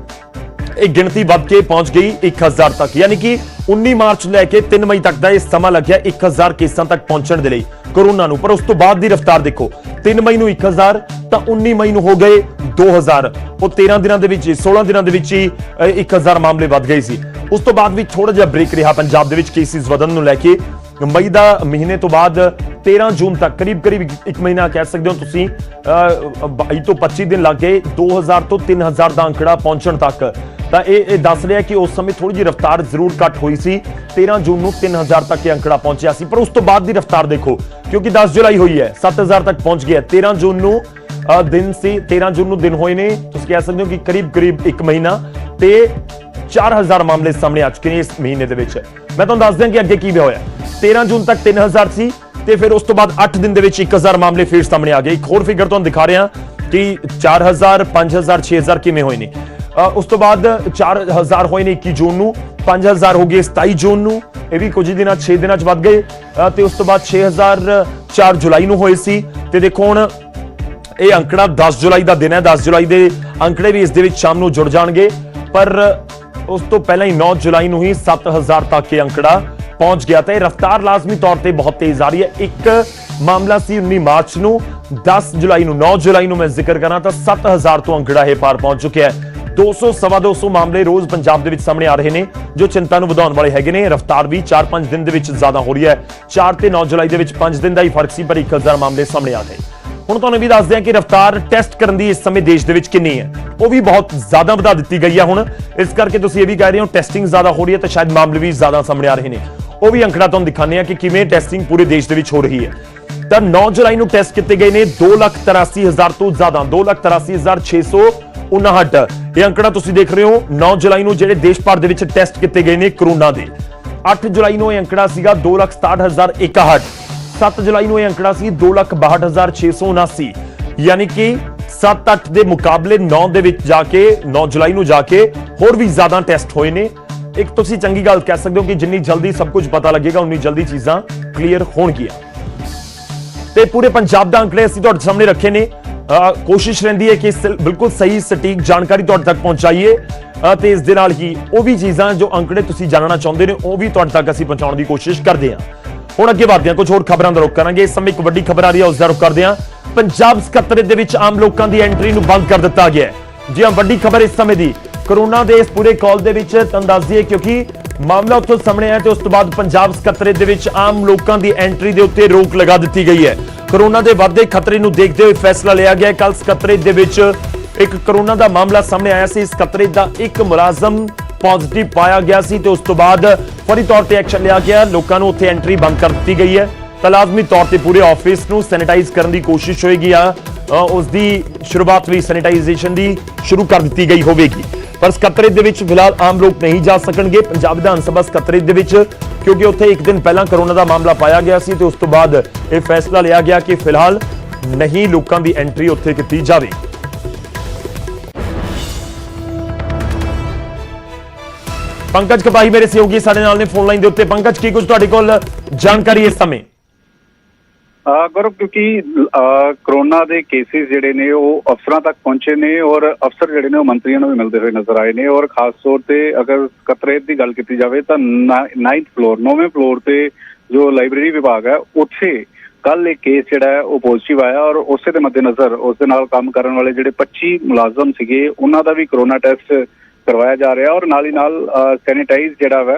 ਇਹ ਗਿਣਤੀ ਵੱਧ ਕੇ ਪਹੁੰਚ ਗਈ 1000 ਤੱਕ, ਯਾਨੀ ਕਿ 19 ਮਾਰਚ ਲੈ ਕੇ 3 ਮਈ ਤੱਕ ਦਾ ਇਹ ਸਮਾਂ ਲੱਗਿਆ 1000 ਕੇਸਾਂ ਤੱਕ ਪਹੁੰਚਣ ਦੇ ਲਈ ਕੋਰੋਨਾ ਨੂੰ। ਪਰ ਉਸ ਤੋਂ ਬਾਅਦ ਦੀ ਰਫ਼ਤਾਰ ਦੇਖੋ, 3 ਮਈ ਨੂੰ 1000, ਤਾਂ 19 ਮਈ ਨੂੰ ਹੋ ਗਏ 2000। ਉਹ 13 ਦਿਨਾਂ ਦੇ ਵਿੱਚ, 16 ਦਿਨਾਂ ਦੇ ਵਿੱਚ ਹੀ 1000 ਮਾਮਲੇ ਵੱਧ ਗਏ ਸੀ। ਉਸ ਤੋਂ ਬਾਅਦ ਵੀ ਥੋੜਾ ਜਿਹਾ ਬ੍ਰੇਕ ਰਿਹਾ ਪੰਜਾਬ ਦੇ ਵਿੱਚ ਕੇਸਿਸ ਵਧਣ ਨੂੰ ਲੈ ਕੇ। ਮਈ ਦਾ ਮਹੀਨੇ ਤੋਂ ਬਾਅਦ 13 ਜੂਨ ਤੱਕ ਕਰੀਬ 1 ਮਹੀਨਾ ਕਹਿ ਸਕਦੇ ਹੋ ਤੁਸੀਂ, 22 ਤੋਂ 25 ਦਿਨ ਲੱਗ ਗਏ 2000 ਤੋਂ 3000 ਦਾ ਅੰਕੜਾ ਪਹੁੰਚਣ ਤੱਕ। ਤਾਂ ਇਹ ਦੱਸ ਰਿਹਾ ਕਿ ਉਸ ਸਮੇਂ ਥੋੜੀ ਜਿਹੀ ਰਫ਼ਤਾਰ ਜ਼ਰੂਰ ਘੱਟ ਹੋਈ ਸੀ। 13 ਜੂਨ ਨੂੰ 3000 ਤੱਕ ਇਹ ਅੰਕੜਾ ਪਹੁੰਚਿਆ ਸੀ, ਪਰ ਉਸ ਤੋਂ ਬਾਅਦ ਦੀ ਰਫ਼ਤਾਰ ਦੇਖੋ, ਕਿਉਂਕਿ 10 ਜੁਲਾਈ ਹੋਈ ਹੈ, 7000 ਤੱਕ ਪਹੁੰਚ ਗਿਆ। 13 ਜੂਨ ਨੂੰ ਦਿਨ ਸੀ, 13 ਜੂਨ ਨੂੰ ਦਿਨ ਹੋਏ ਨੇ, ਤੁਸੀਂ ਕਹਿ ਸਕਦੇ ਹੋ ਕਿ ਕਰੀਬ 1 ਮਹੀਨਾ, ਤੇ 4000 ਮਾਮਲੇ ਸਾਹਮਣੇ ਆ ਚੁੱਕੇ ਨੇ ਇਸ ਮਹੀਨੇ ਦੇ ਵਿੱਚ। ਮੈਂ ਤੁਹਾਨੂੰ ਦੱਸ ਦਿਆਂ ਕਿ ਅੱਗੇ ਕੀ ਹੋਇਆ। 13 ਜੂਨ ਤੱਕ 3000 ਸੀ ਤੇ ਫਿਰ ਉਸ ਤੋਂ ਬਾਅਦ 8 ਦਿਨ ਦੇ ਵਿੱਚ 1000 ਮਾਮਲੇ ਫਿਰ ਸਾਹਮਣੇ ਆ ਗਏ। ਇੱਕ ਹੋਰ ਫਿਗਰ ਤੁਹਾਨੂੰ ਦਿਖਾ ਰਿਹਾ ਕਿ 4000 5000 6000 ਕਿਵੇਂ ਹੋਏ ਨੇ। ਉਸ ਤੋਂ ਬਾਅਦ 4000 ਹੋਏ ਨੇ 21 ਜੂਨ ਨੂੰ, 5000 ਹੋ ਗਏ 27 ਜੂਨ ਨੂੰ, ਇਹ ਵੀ ਕੁਝ ਦਿਨਾਂ 6 ਦਿਨਾਂ ਚ ਵੱਧ ਗਏ ਤੇ ਉਸ ਤੋਂ ਬਾਅਦ 6000 4 ਜੁਲਾਈ ਨੂੰ ਹੋਏ ਸੀ। ਤੇ ਦੇਖੋ ਹੁਣ ਇਹ ਅੰਕੜਾ 10 ਜੁਲਾਈ ਦਾ ਦਿਨ ਹੈ, 10 ਜੁਲਾਈ ਦੇ ਅੰਕੜੇ ਵੀ ਇਸ ਦੇ ਵਿੱਚ ਸ਼ਾਮ ਨੂੰ ਜੁੜ ਜਾਣਗੇ, ਪਰ ਉਸ ਤੋਂ ਪਹਿਲਾਂ ਹੀ 9 ਜੁਲਾਈ ਨੂੰ ਹੀ 7000 ਤੱਕ ਇਹ ਅੰਕੜਾ ਪਹੁੰਚ ਗਿਆ। ਤਾਂ ਇਹ ਰਫ਼ਤਾਰ ਲਾਜ਼ਮੀ ਤੌਰ ਤੇ ਬਹੁਤ ਤੇਜ਼ ਆ ਰਹੀ ਹੈ। ਇੱਕ ਮਾਮਲਾ ਸੀ 19 ਮਾਰਚ ਨੂੰ, 10 ਜੁਲਾਈ ਨੂੰ 9 ਜੁਲਾਈ ਨੂੰ ਮੈਂ ਜ਼ਿਕਰ ਕਰਾਂ ਤਾਂ 7000 ਤੋਂ ਅੰਕੜਾ ਇਹ ਪਾਰ ਪਹੁੰਚ ਚੁੱਕਿਆ ਹੈ। 200 ਸਵਾ 200 ਮਾਮਲੇ ਰੋਜ਼ ਪੰਜਾਬ ਦੇ ਵਿੱਚ ਸਾਹਮਣੇ ਆ ਰਹੇ ਨੇ ਜੋ ਚਿੰਤਾ ਨੂੰ ਵਧਾਉਣ ਵਾਲੇ ਹੈਗੇ ਨੇ। ਰਫ਼ਤਾਰ ਵੀ 4-5 ਦਿਨ ਦੇ ਵਿੱਚ ਜ਼ਿਆਦਾ ਹੋ ਰਹੀ ਹੈ। 4 ਤੇ 9 ਜੁਲਾਈ ਦੇ ਵਿੱਚ 5 ਦਿਨ ਦਾ ਹੀ ਫਰਕ ਸੀ, ਪਰ 1000 ਮਾਮਲੇ ਸਾਹਮਣੇ ਆ ਗਏ। ਹੁਣ ਤੁਹਾਨੂੰ ਵੀ ਦੱਸਦੇ ਹਾਂ ਕਿ ਰਫ਼ਤਾਰ ਟੈਸਟ ਕਰਨ ਦੀ ਇਸ ਸਮੇਂ ਦੇਸ਼ ਦੇ ਵਿੱਚ ਕਿੰਨੀ ਹੈ, ਉਹ ਵੀ ਬਹੁਤ ਜ਼ਿਆਦਾ ਵਧਾ ਦਿੱਤੀ ਗਈ ਹੈ ਹੁਣ। ਇਸ ਕਰਕੇ ਤੁਸੀਂ ਇਹ ਵੀ ਕਹਿ ਰਹੇ ਹੋ ਟੈਸਟਿੰਗ ਜ਼ਿਆਦਾ ਹੋ ਰਹੀ ਹੈ ਤਾਂ ਸ਼ਾਇਦ ਮਾਮਲੇ ਵੀ ਜ਼ਿਆਦਾ ਸਾਹਮਣੇ ਆ ਰਹੇ ਨੇ। ਉਹ ਵੀ ਅੰਕੜਾ ਤੁਹਾਨੂੰ ਦਿਖਾਉਂਦੇ ਆ ਕਿ ਕਿਵੇਂ ਟੈਸਟਿੰਗ ਪੂਰੇ ਦੇਸ਼ ਦੇ ਵਿੱਚ ਹੋ ਰਹੀ ਹੈ। ਤਾਂ 9 ਜੁਲਾਈ ਨੂੰ ਟੈਸਟ ਕੀਤੇ ਗਏ ਨੇ 2,83,000 ਤੋਂ ਜ਼ਿਆਦਾ, 2,83,659। ਇਹ ਅੰਕੜਾ ਤੁਸੀਂ ਦੇਖ ਰਹੇ ਹੋ 9 ਜੁਲਾਈ ਨੂੰ ਜਿਹੜੇ ਦੇਸ਼ ਭਰ ਦੇ ਵਿੱਚ ਟੈਸਟ ਕੀਤੇ ਗਏ ਨੇ ਕਰੋਨਾ ਦੇ। 8 ਜੁਲਾਈ ਨੂੰ ਇਹ ਅੰਕੜਾ ਸੀਗਾ 2,67,061। 7 ਜੁਲਾਈ ਨੂੰ ਇਹ ਅੰਕੜਾ ਸੀ 2,62,679। ਯਾਨੀ ਕਿ 7-8 ਦੇ ਮੁਕਾਬਲੇ 9 ਦੇ ਵਿੱਚ ਜਾ ਕੇ 9 ਜੁਲਾਈ ਨੂੰ ਜਾ ਕੇ ਹੋਰ ਵੀ ਜ਼ਿਆਦਾ ਟੈਸਟ ਹੋਏ ਨੇ। ਇੱਕ ਤੁਸੀਂ ਚੰਗੀ ਗੱਲ ਕਹਿ ਸਕਦੇ ਹੋ ਕਿ ਜਿੰਨੀ ਜਲਦੀ ਸਭ ਕੁਝ ਪਤਾ ਲੱਗੇਗਾ ਉਨੀ ਜਲਦੀ ਚੀਜ਼ਾਂ ਕਲੀਅਰ ਹੋਣਗੀਆਂ। ਤੇ ਪੂਰੇ ਪੰਜਾਬ ਦਾ ਅੰਕੜੇ ਅਸੀਂ ਤੁਹਾਡੇ ਸਾਹਮਣੇ ਰੱਖੇ ਨੇ। ਕੋਸ਼ਿਸ਼ ਰਹਿੰਦੀ ਹੈ ਕਿ ਬਿਲਕੁਲ ਸਹੀ ਸਟੀਕ ਜਾਣਕਾਰੀ ਤੁਹਾਡੇ ਤੱਕ ਪਹੁੰਚਾਈਏ ਤੇ ਇਸ ਦੇ ਨਾਲ ਹੀ ਉਹ ਵੀ ਚੀਜ਼ਾਂ ਜੋ ਅੰਕੜੇ ਤੁਸੀਂ ਜਾਣਨਾ ਚਾਹੁੰਦੇ ਨੇ ਉਹ ਵੀ ਤੁਹਾਡੇ ਤੱਕ ਅਸੀਂ ਪਹੁੰਚਾਉਣ ਦੀ ਕੋਸ਼ਿਸ਼ ਕਰਦੇ ਹਾਂ। ਹੁਣ ਅੱਗੇ ਵਧਦੇ ਹਾਂ, ਕੁਝ ਹੋਰ ਖਬਰਾਂ ਦਾ ਰੁਖ ਕਰਾਂਗੇ। ਇਸ ਸਮੇਂ ਇੱਕ ਵੱਡੀ ਖਬਰ ਆ ਰਹੀ ਹੈ, ਉਸ ਦਾ ਰੁਖ ਕਰਦੇ ਹਾਂ। ਪੰਜਾਬ ਸਕੱਤਰੇਤ ਦੇ ਵਿੱਚ ਆਮ ਲੋਕਾਂ ਦੀ ਐਂਟਰੀ ਨੂੰ ਬੰਦ ਕਰ ਦਿੱਤਾ ਗਿਆ ਹੈ। ਜੀ ਹਾਂ, ਵੱਡੀ ਖਬਰ ਇਸ ਸਮੇਂ ਦੀ ਕੋਰੋਨਾ ਦੇ ਇਸ ਪੂਰੇ ਕਾਲ ਦੇ ਵਿੱਚ ਤੁਹਾਨੂੰ ਦੱਸ ਦਈਏ ਕਿਉਂਕਿ ਮਾਮਲਾ ਉੱਥੋਂ ਸਾਹਮਣੇ ਆਇਆ ਤੇ ਉਸ ਤੋਂ ਬਾਅਦ ਪੰਜਾਬ ਸਕੱਤਰੇਤ ਦੇ ਵਿੱਚ ਆਮ ਲੋਕਾਂ ਦੀ ਐਂਟਰੀ ਦੇ ਉੱਤੇ ਰੋਕ ਲਗਾ ਦਿੱਤੀ ਗਈ ਹੈ। ਕੋਰੋਨਾ ਦੇ ਵੱਧਦੇ ਖਤਰੇ ਨੂੰ ਦੇਖਦੇ ਹੋਏ ਫੈਸਲਾ ਲਿਆ ਗਿਆ। ਕੱਲ ਸਕੱਤਰੇਤ ਦੇ ਵਿੱਚ ਇੱਕ ਕੋਰੋਨਾ ਦਾ ਮਾਮਲਾ ਸਾਹਮਣੇ ਆਇਆ ਸੀ। ਸਕੱਤਰੇਤ ਦਾ ਇੱਕ ਮੁਲਾਜ਼ਮ ਪੋਜ਼ਿਟਿਵ ਪਾਇਆ ਗਿਆ ਸੀ ਤੇ ਉਸ ਤੋਂ ਬਾਅਦ ਫੌਰੀ ਤੌਰ ਤੇ ਐਕਸ਼ਨ ਲਿਆ ਗਿਆ। ਲੋਕਾਂ ਨੂੰ ਉੱਥੇ ਐਂਟਰੀ ਬੰਦ ਕਰ ਦਿੱਤੀ ਗਈ ਹੈ ਤਾਂ ਲਾਜ਼ਮੀ ਤੌਰ ਤੇ ਪੂਰੇ ਆਫਿਸ ਨੂੰ ਸੈਨੀਟਾਈਜ਼ ਕਰਨ ਦੀ ਕੋਸ਼ਿਸ਼ ਹੋਏਗੀ। ਉਸ ਦੀ ਸ਼ੁਰੂਆਤ ਵੀ ਸੈਨੀਟਾਈਜੇਸ਼ਨ ਦੀ ਸ਼ੁਰੂ ਕਰ ਦਿੱਤੀ ਗਈ ਹੋਵੇਗੀ। ਪਰ ਸਕੱਤਰੇਤ ਦੇ ਵਿੱਚ ਫਿਲਹਾਲ ਆਮ ਲੋਕ ਨਹੀਂ ਜਾ ਸਕਣਗੇ ਪੰਜਾਬ ਵਿਧਾਨ ਸਭਾ ਸਕੱਤਰੇਤ ਦੇ ਵਿੱਚ, ਕਿਉਂਕਿ ਉੱਥੇ ਇੱਕ ਦਿਨ ਪਹਿਲਾਂ ਕੋਰੋਨਾ ਦਾ ਮਾਮਲਾ ਪਾਇਆ ਗਿਆ ਸੀ ਤੇ ਉਸ ਤੋਂ ਬਾਅਦ ਇਹ ਫੈਸਲਾ ਲਿਆ ਗਿਆ ਕਿ ਫਿਲਹਾਲ ਨਹੀਂ ਲੋਕਾਂ ਦੀ ਐਂਟਰੀ ਉੱਥੇ ਕੀਤੀ ਜਾਵੇ। ਪੰਕਜ ਕਪਾਹੀ ਮੇਰੇ ਸਹਿਯੋਗੀ ਸਾਡੇ ਨਾਲ ਨੇ ਫੋਨ ਲਾਈਨ ਦੇ ਉੱਤੇ। ਪੰਕਜ, ਕੀ ਕੁਝ ਤੁਹਾਡੇ ਕੋਲ ਜਾਣਕਾਰੀ ਇਸ ਸਮੇਂ? ਗੌਰਵ, ਕਿਉਂਕਿ ਕੋਰੋਨਾ ਦੇ ਕੇਸਿਸ ਜਿਹੜੇ ਨੇ ਉਹ ਅਫਸਰਾਂ ਤੱਕ ਪਹੁੰਚੇ ਨੇ ਔਰ ਅਫਸਰ ਜਿਹੜੇ ਨੇ ਉਹ ਮੰਤਰੀਆਂ ਨੂੰ ਵੀ ਮਿਲਦੇ ਹੋਏ ਨਜ਼ਰ ਆਏ ਨੇ ਔਰ ਖਾਸ ਤੌਰ ਤੇ ਅਗਰ ਸਕੱਤਰੇਤ ਦੀ ਗੱਲ ਕੀਤੀ ਜਾਵੇ ਤਾਂ 9th ਫਲੋਰ 9ਵੇਂ ਫਲੋਰ ਤੇ ਜੋ ਲਾਇਬ੍ਰੇਰੀ ਵਿਭਾਗ ਹੈ ਉੱਥੇ ਕੱਲ ਇੱਕ ਕੇਸ ਜਿਹੜਾ ਹੈ ਉਹ ਪੋਜ਼ਿਟਿਵ ਆਇਆ ਔਰ ਉਸੇ ਦੇ ਮੱਦੇਨਜ਼ਰ ਉਸ ਦੇ ਨਾਲ ਕੰਮ ਕਰਨ ਵਾਲੇ ਜਿਹੜੇ 25 ਮੁਲਾਜ਼ਮ ਸੀਗੇ ਉਹਨਾਂ ਦਾ ਵੀ ਕੋਰੋਨਾ ਟੈਸਟ ਕਰਵਾਇਆ ਜਾ ਰਿਹਾ ਔਰ ਨਾਲ ਹੀ ਨਾਲ ਸੈਨੀਟਾਈਜ਼ ਜਿਹੜਾ ਵਾ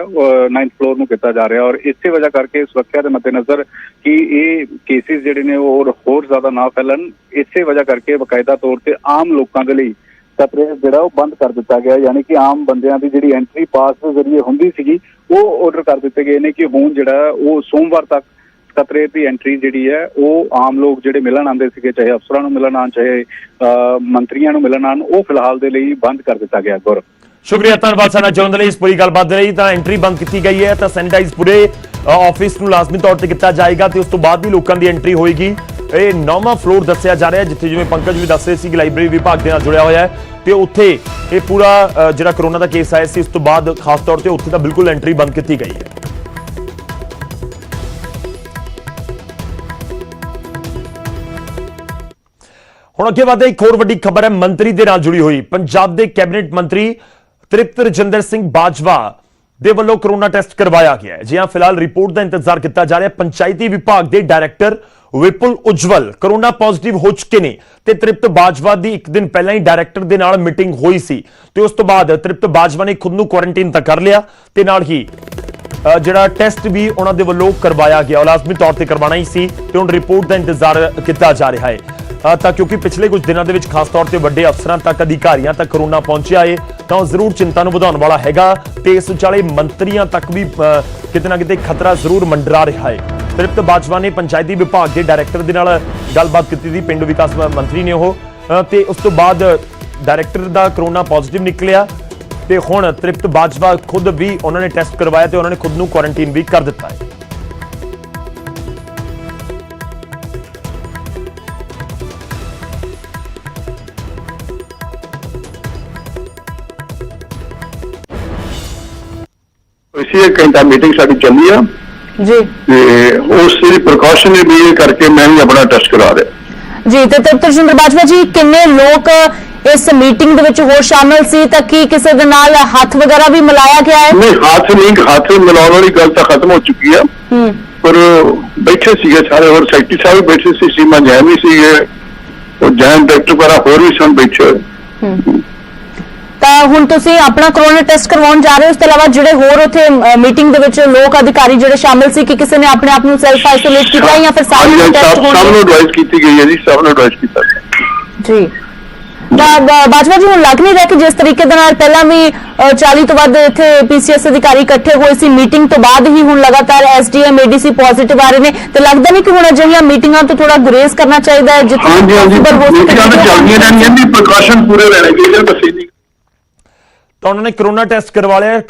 9th ਫਲੋਰ ਨੂੰ ਕੀਤਾ ਜਾ ਰਿਹਾ ਔਰ ਇਸੇ ਵਜ੍ਹਾ ਕਰਕੇ ਸੁਰੱਖਿਆ ਦੇ ਮੱਦੇਨਜ਼ਰ ਕਿ ਇਹ ਕੇਸਿਸ ਜਿਹੜੇ ਨੇ ਉਹ ਹੋਰ ਜ਼ਿਆਦਾ ਨਾ ਫੈਲਣ, ਇਸੇ ਵਜ੍ਹਾ ਕਰਕੇ ਬਕਾਇਦਾ ਤੌਰ ਤੇ ਆਮ ਲੋਕਾਂ ਦੇ ਲਈ ਸਕੱਤਰੇਤ ਜਿਹੜਾ ਉਹ ਬੰਦ ਕਰ ਦਿੱਤਾ ਗਿਆ। ਯਾਨੀ ਕਿ ਆਮ ਬੰਦਿਆਂ ਦੀ ਜਿਹੜੀ ਐਂਟਰੀ ਪਾਸ ਦੇ ਜ਼ਰੀਏ ਹੁੰਦੀ ਸੀਗੀ ਉਹ ਆਰਡਰ ਕਰ ਦਿੱਤੇ ਗਏ ਨੇ ਕਿ ਹੁਣ ਜਿਹੜਾ ਉਹ ਸੋਮਵਾਰ ਤੱਕ ਸਕੱਤਰੇਤ ਦੀ ਐਂਟਰੀ ਜਿਹੜੀ ਹੈ ਉਹ ਆਮ ਲੋਕ ਜਿਹੜੇ ਮਿਲਣ ਆਉਂਦੇ ਸੀਗੇ, ਚਾਹੇ ਅਫਸਰਾਂ ਨੂੰ ਮਿਲਣ ਆਉਣ ਚਾਹੇ ਮੰਤਰੀਆਂ ਨੂੰ ਮਿਲਣ ਆਉਣ, ਉਹ ਫਿਲਹਾਲ ਦੇ ਲਈ ਬੰਦ ਕਰ ਦਿੱਤਾ ਗਿਆ। ਗੌਰਵ, ਸ਼ੁਕਰੀਆ, ਧੰਨਵਾਦ ਸਾਡੇ ਨਾਲ ਜੁੜਨ ਦੇ ਲਈ। ਇਸ ਪੂਰੀ ਗੱਲਬਾਤ ਦੇ ਲਈ ਤਾਂ ਐਂਟਰੀ ਬੰਦ ਕੀਤੀ ਗਈ ਹੈ ਤਾਂ ਸੈਨੀਟਾਈਜ਼ ਪੂਰੇ ਆਫਿਸ ਨੂੰ ਲਾਜ਼ਮੀ ਤੌਰ ਤੇ ਕੀਤਾ ਜਾਏਗਾ ਤੇ ਉਸ ਤੋਂ ਬਾਅਦ ਹੀ ਲੋਕਾਂ ਦੀ ਐਂਟਰੀ ਹੋਏਗੀ। ਇਹ 9ਵਾਂ ਫਲੋਰ ਦੱਸਿਆ ਜਾ ਰਿਹਾ ਜਿੱਥੇ ਜਿਵੇਂ ਪੰਕਜ ਵੀ ਦੱਸ ਰਹੇ ਸੀ ਕਿ ਲਾਇਬ੍ਰੇਰੀ ਵਿਭਾਗ ਦੇ ਨਾਲ ਜੁੜਿਆ ਹੋਇਆ ਹੈ ਤੇ ਉੱਥੇ ਇਹ ਪੂਰਾ ਜਿਹੜਾ ਕੋਰੋਨਾ ਦਾ ਕੇਸ ਆਇਆ ਸੀ ਉਸ ਤੋਂ ਬਾਅਦ ਖਾਸ ਤੌਰ ਤੇ ਉੱਥੇ ਤਾਂ ਬਿਲਕੁਲ ਐਂਟਰੀ ਬੰਦ ਕੀਤੀ ਗਈ ਹੈ। ਹੁਣ ਅੱਗੇ ਵਧਦੇ ਇੱਕ ਹੋਰ ਵੱਡੀ ਖਬਰ ਹੈ ਮੰਤਰੀ ਦੇ ਨਾਲ ਜੁੜੀ ਹੋਈ। ਪੰਜਾਬ ਦੇ ਕੈਬਨਿਟ ਮੰਤਰੀ ਤ੍ਰਿਪਤ ਰਜਿੰਦਰ ਸਿੰਘ ਬਾਜਵਾ ਦੇ ਵੱਲੋਂ ਕੋਰੋਨਾ ਟੈਸਟ ਕਰਵਾਇਆ ਗਿਆ ਹੈ। ਜੀ ਹਾਂ, ਫਿਲਹਾਲ ਰਿਪੋਰਟ ਦਾ ਇੰਤਜ਼ਾਰ ਕੀਤਾ ਜਾ ਰਿਹਾ। ਪੰਚਾਇਤੀ ਵਿਭਾਗ ਦੇ ਡਾਇਰੈਕਟਰ ਵਿਪੁਲ ਉਜਵਲ ਕੋਰੋਨਾ ਪੋਜ਼ਿਟਿਵ ਹੋ ਚੁੱਕੇ ਨੇ ਤੇ ਤ੍ਰਿਪਤ ਬਾਜਵਾ ਦੀ ਇੱਕ ਦਿਨ ਪਹਿਲਾਂ ਹੀ ਡਾਇਰੈਕਟਰ ਦੇ ਨਾਲ ਮੀਟਿੰਗ ਹੋਈ ਸੀ ਤੇ ਉਸ ਤੋਂ ਬਾਅਦ ਤ੍ਰਿਪਤ ਬਾਜਵਾ ਨੇ ਖੁਦ ਨੂੰ ਕੁਆਰੰਟਾਈਨ ਤਾਂ ਕਰ ਲਿਆ ਤੇ ਨਾਲ ਹੀ ਜਿਹੜਾ ਟੈਸਟ ਵੀ ਉਹਨਾਂ ਦੇ ਵੱਲੋਂ ਕਰਵਾਇਆ ਗਿਆ, ਲਾਜ਼ਮੀ ਤੌਰ ਤੇ ਕਰਵਾਉਣਾ ਹੀ ਸੀ ਤੇ ਹੁਣ ਰਿਪੋਰਟ ਦਾ ਇੰਤਜ਼ਾਰ ਕੀਤਾ ਜਾ ਰਿਹਾ ਹੈ। ਤਾਂ ਕਿਉਂਕਿ ਪਿਛਲੇ ਕੁਝ ਦਿਨਾਂ ਦੇ ਵਿੱਚ ਖਾਸ ਤੌਰ ਤੇ ਵੱਡੇ ਅਫਸਰਾਂ ਤੱਕ, ਅਧਿਕਾਰੀਆਂ ਤੱਕ ਕੋਰੋਨਾ ਪਹੁੰਚਿਆ ਹੈ ਤਾਂ ਉਹ ਜ਼ਰੂਰ ਚਿੰਤਾ ਨੂੰ ਵਧਾਉਣ ਵਾਲਾ ਹੈਗਾ ਤੇ ਇਸ ਵਿਚਾਲੇ ਮੰਤਰੀਆਂ ਤੱਕ ਵੀ ਕਿਤੇ ਨਾ ਕਿਤੇ ਖਤਰਾ ਜ਼ਰੂਰ ਮੰਡਰਾ ਰਿਹਾ ਹੈ। ਤ੍ਰਿਪਤ ਬਾਜਵਾ ਨੇ ਪੰਚਾਇਤੀ ਵਿਭਾਗ ਦੇ ਡਾਇਰੈਕਟਰ ਦੇ ਨਾਲ ਗੱਲਬਾਤ ਕੀਤੀ ਸੀ, ਪਿੰਡ ਵਿਕਾਸ ਮੰਤਰੀ ਨੇ ਉਹ, ਤੇ ਉਸ ਤੋਂ ਬਾਅਦ ਡਾਇਰੈਕਟਰ ਦਾ ਕੋਰੋਨਾ ਪੋਜ਼ਿਟਿਵ ਨਿਕਲਿਆ ਤੇ ਹੁਣ ਤ੍ਰਿਪਤ ਬਾਜਵਾ ਖੁਦ ਵੀ ਉਹਨਾਂ ਨੇ ਟੈਸਟ ਕਰਵਾਇਆ ਤੇ ਉਹਨਾਂ ਨੇ ਖੁਦ ਨੂੰ ਕੁਆਰੰਟਾਈਨ ਵੀ ਕਰ ਦਿੱਤਾ ਹੈ। इसी एक घंटा मीटिंग साड़ी चली है जी ਤੇ ਉਸ ਦੀ ਪ੍ਰੀਕਾਸ਼ਨ ਵੀ ਕਰਕੇ ਮੈਂ ਵੀ ਆਪਣਾ ਟੈਸਟ ਕਰਾ ਰਿਹਾ ਜੀ। ਤੇ ਤਰਜਿੰਦਰ ਬਾਜਵਾ ਜੀ, ਕਿੰਨੇ ਲੋਕ ਇਸ ਮੀਟਿੰਗ ਦੇ ਵਿੱਚ ਹੋਰ ਸ਼ਾਮਲ ਸੀ ਤਾਂ ਕੀ ਕਿਸੇ ਦੇ ਨਾਲ ਹੱਥ ਵਗੈਰਾ ਵੀ ਮਿਲਾਇਆ ਗਿਆ ਹੈ? ਨਹੀਂ, ਹੱਥ ਮਿਲਾਉਣ ਵਾਲੀ ਗੱਲ ਤਾਂ ਖਤਮ ਹੋ ਚੁੱਕੀ ਆ। ਪਰ ਬੈਠੇ ਸੀਗੇ ਸਾਰੇ, ਹੋਰ ਸੈਕਟਰੀ ਸਾਹਿਬ ਵੀ ਬੈਠੇ ਸੀ, ਸੀਮਾ ਜੈਨ ਵੀ ਸੀਗੇ, ਉਹ ਜੈਨ ਡਾਇਰੈਕਟਰ ਵਗੈਰਾ ਹੋਰ ਵੀ ਸਨ ਬੈਠੇ ਹੋਏ। ਤਾਂ ਹੁਣ ਤੁਸੀਂ ਆਪਣਾ ਕਰੋਨਾ ਟੈਸਟ ਕਰਵਾਉਣ ਜਾ ਰਹੇ ਹੋ, ਉਸ ਤੋਂ ਇਲਾਵਾ ਜਿਹੜੇ ਹੋਰ ਉੱਥੇ ਮੀਟਿੰਗ ਦੇ ਵਿੱਚ ਲੋਕ ਅਧਿਕਾਰੀ ਜਿਹੜੇ ਸ਼ਾਮਲ ਸੀ, ਕਿ ਕਿਸੇ ਨੇ ਆਪਣੇ ਆਪ ਨੂੰ ਸੈਲਫ ਆਈਸੋਲੇਟ ਕੀਤਾ ਜਾਂ ਫਿਰ ਸਾਰੇ ਨੂੰ ਟੈਸਟ ਸਭ ਨੂੰ ਐਡਵਾਈਸ ਕੀਤੀ ਗਈ ਹੈ ਜੀ, ਸਭ ਨੂੰ ਐਡਵਾਈਸ ਕੀਤਾ ਗਿਆ ਜੀ। ਤਾਂ ਬਾਜਵਾ ਜੀ, ਹੁਣ ਲੱਗ ਨਹੀਂ ਰਿਹਾ ਕਿ ਜਿਸ ਤਰੀਕੇ ਦੇ ਨਾਲ ਪਹਿਲਾਂ ਵੀ 40 ਤੋਂ ਵੱਧ ਇੱਥੇ ਪੀਸੀਐਸ ਅਧਿਕਾਰੀ ਇਕੱਠੇ ਹੋਏ ਸੀ, ਮੀਟਿੰਗ ਤੋਂ ਬਾਅਦ ਹੀ ਹੁਣ ਲਗਾਤਾਰ ਐਸਡੀਐਮ ਏਡੀਸੀ ਪੋਜ਼ਿਟਿਵ ਆ ਰਹੇ ਨੇ, ਤੇ ਲੱਗਦਾ ਨਹੀਂ ਕਿ ਹੁਣ ਅਜਿਹੀਆਂ ਮੀਟਿੰਗਾਂ ਤੋਂ ਥੋੜਾ ਗੁਰੇਜ਼ ਕਰਨਾ ਚਾਹੀਦਾ ਹੈ ਜਿੱਥੇ ਮੀਟਿੰਗਾਂ ਤਾਂ ਚੱਲਦੀਆਂ ਰਹਿਣਗੀਆਂ, ਪ੍ਰੀਕਾਸ਼ਨ ਪੂਰੇ ਰਹਿਣੇ ਚਾਹੀਦੇ, ਬਸ ਇੰਨੀ। ਤਾਂ ਉਹਨਾਂ ਨੇ ਕਰੋਨਾ ਟੈਸਟ ਕਰਵਾ ਲਿਆ।